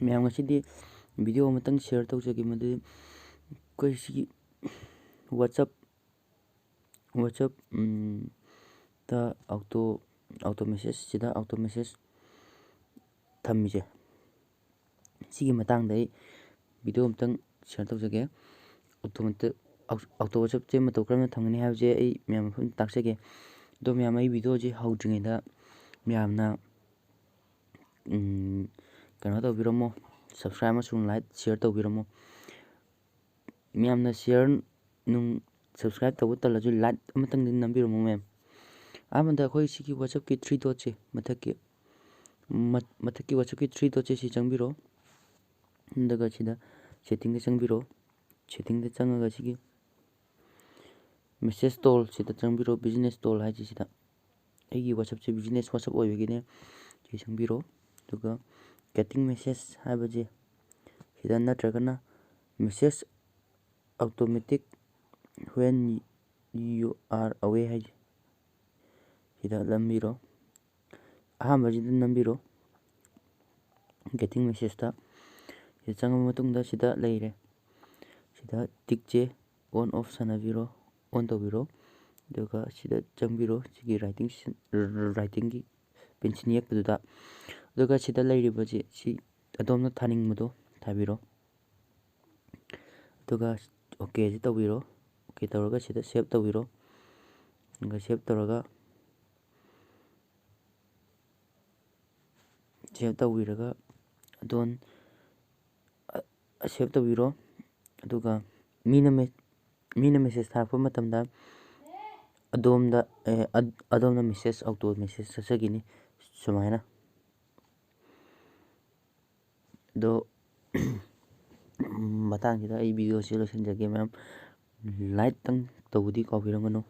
ma'am ngasi video matang share tawjage madu koi si WhatsApp ta auto message sida auto message thamije sigi matang dai video matang share tawjage auto WhatsApp je mato karmna thamgani habje ai ma'am phun taksege do ma'am ai video je haudringai da ma'am na kano tawbiromo subscribe masung like share tawbiromo ma'am na share nung subscribe tawu talaju like amatang din nambiromo ma'am amanda khoi sigi WhatsApp ki 3 dot che mathaki WhatsApp ki 3 dot che si changbiro daga sida setting de changbiro setting de changaga sigi message tool sida changbiro business tool hai sida aigi WhatsApp che business WhatsApp oibegine si changbiro duga getting message habaje sida natragana message automatic when you are away hai sida lambiro ahambajida nambiro getting message ta sida changama matungda sida leire sida tikche on off sanabiro on tawbiro duga sida changbiro sigi writing gi pencil yekpaduda duga sida leiribaje si adomna thaning mado thabiro duga okay ji tawbiro okay tawraga sida save tawbiro nga save tawraga save tawbiraga adon save tawbiro duga mina message thakpa matamda adomna message auto message sasagini sumaina do matang sida ai video se losenjage ma'am like tang tawudi kawbirangano